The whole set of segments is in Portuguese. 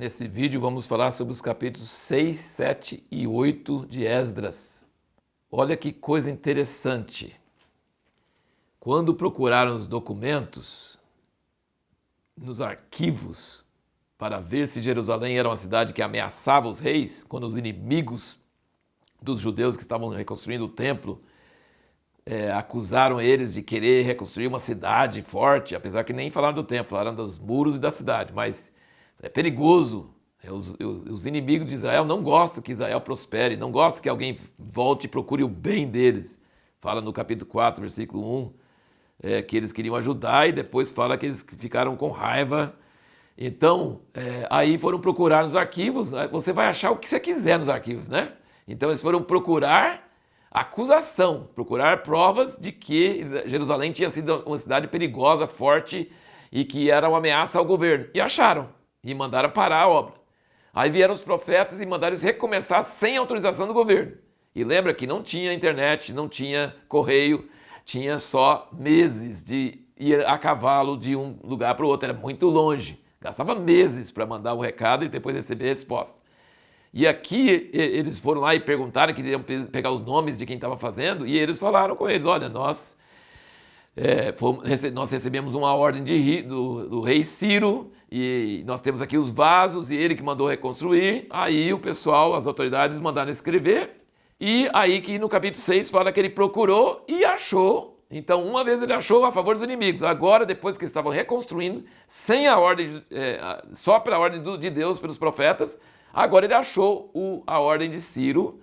Nesse vídeo vamos falar sobre os capítulos 6, 7 e 8 de Esdras. Olha que coisa interessante. Quando procuraram os documentos nos arquivos para ver se Jerusalém era uma cidade que ameaçava os reis, quando os inimigos dos judeus que estavam reconstruindo o templo acusaram eles de querer reconstruir uma cidade forte, apesar que nem falaram do templo, falaram dos muros e da cidade, mas é perigoso. Os inimigos de Israel não gostam que Israel prospere, não gostam que alguém volte e procure o bem deles. Fala no capítulo 4, versículo 1, que eles queriam ajudar e depois fala que eles ficaram com raiva. Então, aí foram procurar nos arquivos, você vai achar o que você quiser nos arquivos, né? Então eles foram procurar acusação, procurar provas de que Jerusalém tinha sido uma cidade perigosa, forte e que era uma ameaça ao governo. E acharam, e mandaram parar a obra. Aí vieram os profetas e mandaram eles recomeçar sem autorização do governo. E lembra que não tinha internet, não tinha correio, tinha só meses de ir a cavalo de um lugar para o outro, era muito longe. Gastava meses para mandar o recado e depois receber a resposta. E aqui eles foram lá e perguntaram, queriam pegar os nomes de quem estava fazendo, e eles falaram com eles, olha, nós recebemos uma ordem do rei Ciro, e nós temos aqui os vasos, e ele que mandou reconstruir. Aí o pessoal, as autoridades mandaram escrever, e aí que no capítulo 6 fala que ele procurou e achou. Então, uma vez ele achou a favor dos inimigos, agora depois que eles estavam reconstruindo, sem a ordem, só pela ordem de Deus, pelos profetas, agora ele achou a ordem de Ciro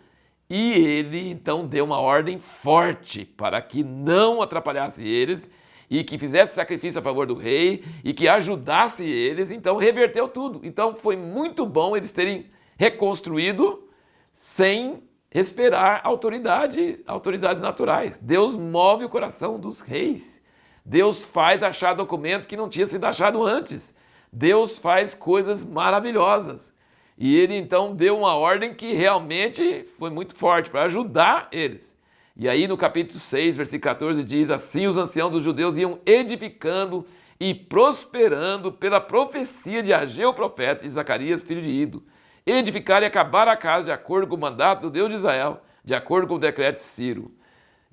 e ele então deu uma ordem forte para que não atrapalhasse eles e que fizesse sacrifício a favor do rei e que ajudasse eles, então reverteu tudo. Então foi muito bom eles terem reconstruído sem esperar autoridades naturais. Deus move o coração dos reis. Deus faz achar documento que não tinha sido achado antes. Deus faz coisas maravilhosas. E ele então deu uma ordem que realmente foi muito forte para ajudar eles. E aí no capítulo 6, versículo 14 diz, assim os anciãos dos judeus iam edificando e prosperando pela profecia de Ageu, profeta, e Zacarias, filho de Ido. Edificar e acabar a casa de acordo com o mandato do Deus de Israel, de acordo com o decreto de Ciro.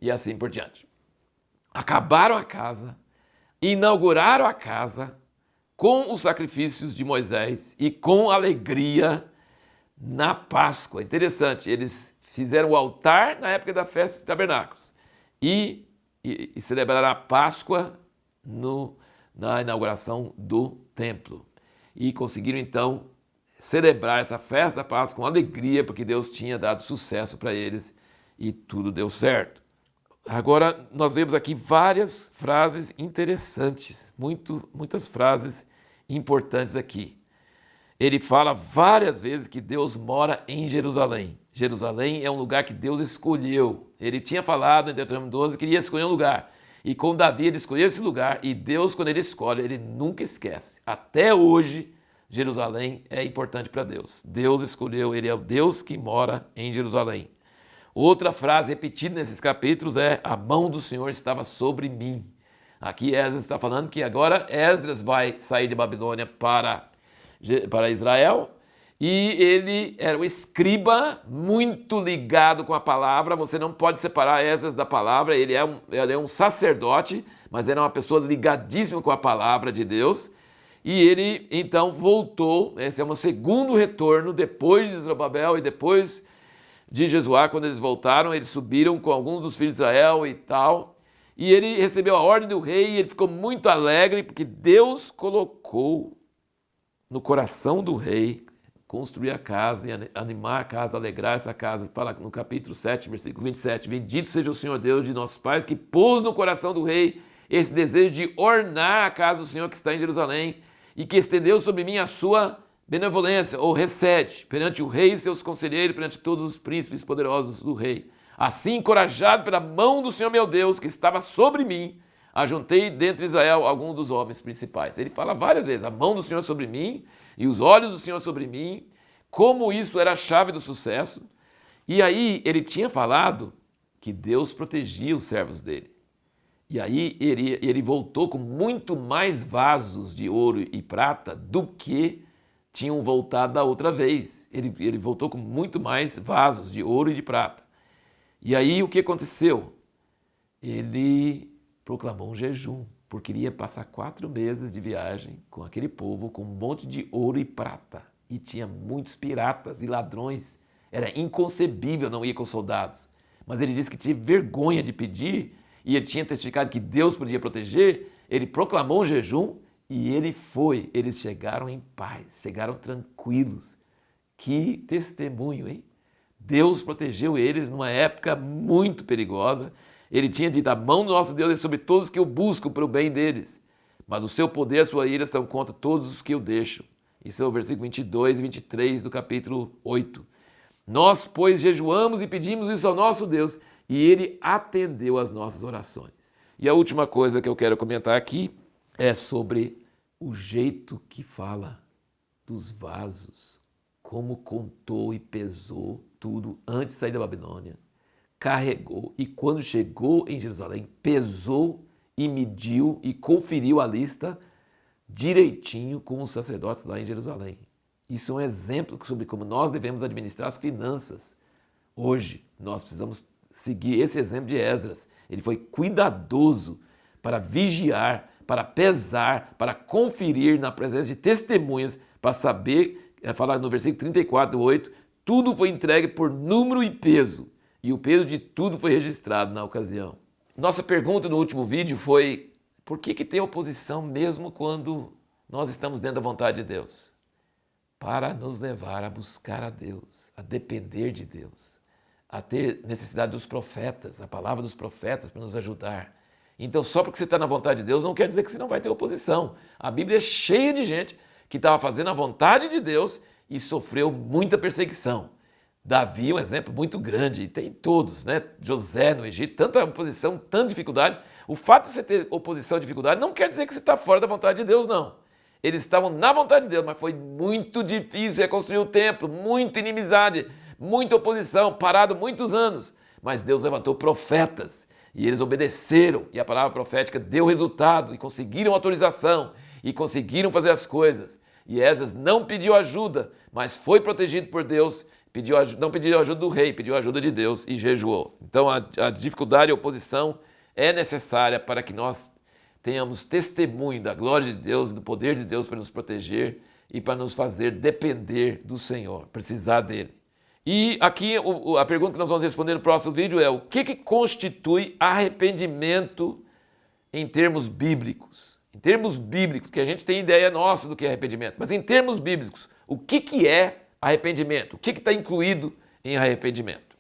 E assim por diante. Acabaram a casa, inauguraram a casa, com os sacrifícios de Moisés e com alegria na Páscoa. Interessante, eles fizeram o altar na época da festa de tabernáculos e celebraram a Páscoa na inauguração do templo. E conseguiram então celebrar essa festa da Páscoa com alegria, porque Deus tinha dado sucesso para eles e tudo deu certo. Agora, nós vemos aqui várias frases interessantes, muitas frases importantes aqui. Ele fala várias vezes que Deus mora em Jerusalém. Jerusalém é um lugar que Deus escolheu. Ele tinha falado em Deuteronômio 12 que iria escolher um lugar. E com Davi ele escolheu esse lugar. E Deus, quando ele escolhe, ele nunca esquece. Até hoje, Jerusalém é importante para Deus. Deus escolheu, ele é o Deus que mora em Jerusalém. Outra frase repetida nesses capítulos é: a mão do Senhor estava sobre mim. Aqui Esdras está falando que agora Esdras vai sair de Babilônia para Israel e ele era um escriba muito ligado com a palavra. Você não pode separar Esdras da palavra, ele é um sacerdote, mas era uma pessoa ligadíssima com a palavra de Deus. E ele então voltou, esse é um segundo retorno depois de Zorobabel e depois de Jesuá. Quando eles voltaram, eles subiram com alguns dos filhos de Israel e tal, e ele recebeu a ordem do rei e ele ficou muito alegre, porque Deus colocou no coração do rei construir a casa e animar a casa, alegrar essa casa. Fala no capítulo 7, versículo 27, bendito seja o Senhor Deus de nossos pais, que pôs no coração do rei esse desejo de ornar a casa do Senhor que está em Jerusalém, e que estendeu sobre mim a sua benevolência, ou recede, perante o rei e seus conselheiros, perante todos os príncipes poderosos do rei. Assim, encorajado pela mão do Senhor meu Deus, que estava sobre mim, ajuntei dentre Israel alguns dos homens principais. Ele fala várias vezes, a mão do Senhor sobre mim, e os olhos do Senhor sobre mim, como isso era a chave do sucesso. E aí ele tinha falado que Deus protegia os servos dele. E aí ele voltou com muito mais vasos de ouro e prata do que tinham voltado da outra vez. Ele voltou com muito mais vasos de ouro e de prata. E aí o que aconteceu? Ele proclamou um jejum, porque ele ia passar 4 meses de viagem com aquele povo, com um monte de ouro e prata. E tinha muitos piratas e ladrões. Era inconcebível não ir com soldados. Mas ele disse que tinha vergonha de pedir, e ele tinha testificado que Deus podia proteger. Ele proclamou um jejum e ele foi. Eles chegaram em paz, chegaram tranquilos. Que testemunho, hein? Deus protegeu eles numa época muito perigosa. Ele tinha dito: a mão do nosso Deus é sobre todos os que eu busco para o bem deles. Mas o seu poder e a sua ira estão contra todos os que eu deixo. Isso é o versículo 22 e 23 do capítulo 8. Nós, pois, jejuamos e pedimos isso ao nosso Deus, e Ele atendeu às nossas orações. E a última coisa que eu quero comentar aqui é sobre o jeito que fala dos vasos, como contou e pesou tudo antes de sair da Babilônia, carregou, e quando chegou em Jerusalém, pesou e mediu e conferiu a lista direitinho com os sacerdotes lá em Jerusalém. Isso é um exemplo sobre como nós devemos administrar as finanças. Hoje, nós precisamos seguir esse exemplo de Esdras. Ele foi cuidadoso para vigiar, para pesar, para conferir na presença de testemunhas, para saber, falar no versículo 34, 8, tudo foi entregue por número e peso, e o peso de tudo foi registrado na ocasião. Nossa pergunta no último vídeo foi: por que tem oposição mesmo quando nós estamos dentro da vontade de Deus? Para nos levar a buscar a Deus, a depender de Deus, a ter necessidade dos profetas, a palavra dos profetas para nos ajudar. Então, só porque você está na vontade de Deus não quer dizer que você não vai ter oposição. A Bíblia é cheia de gente que estava fazendo a vontade de Deus e sofreu muita perseguição. Davi é um exemplo muito grande, e tem todos, né? José no Egito, tanta oposição, tanta dificuldade. O fato de você ter oposição e dificuldade não quer dizer que você está fora da vontade de Deus, não. Eles estavam na vontade de Deus, mas foi muito difícil reconstruir o templo, muita inimizade, muita oposição, parado muitos anos. Mas Deus levantou profetas e eles obedeceram, e a palavra profética deu resultado, e conseguiram autorização, e conseguiram fazer as coisas. E Esdras não pediu ajuda, mas foi protegido por Deus, não pediu ajuda do rei, pediu ajuda de Deus e jejuou. Então a dificuldade e a oposição é necessária para que nós tenhamos testemunho da glória de Deus e do poder de Deus para nos proteger e para nos fazer depender do Senhor, precisar dele. E aqui a pergunta que nós vamos responder no próximo vídeo é: o que constitui arrependimento em termos bíblicos? Em termos bíblicos, porque a gente tem ideia nossa do que é arrependimento, mas em termos bíblicos, o que é arrependimento? O que está incluído em arrependimento?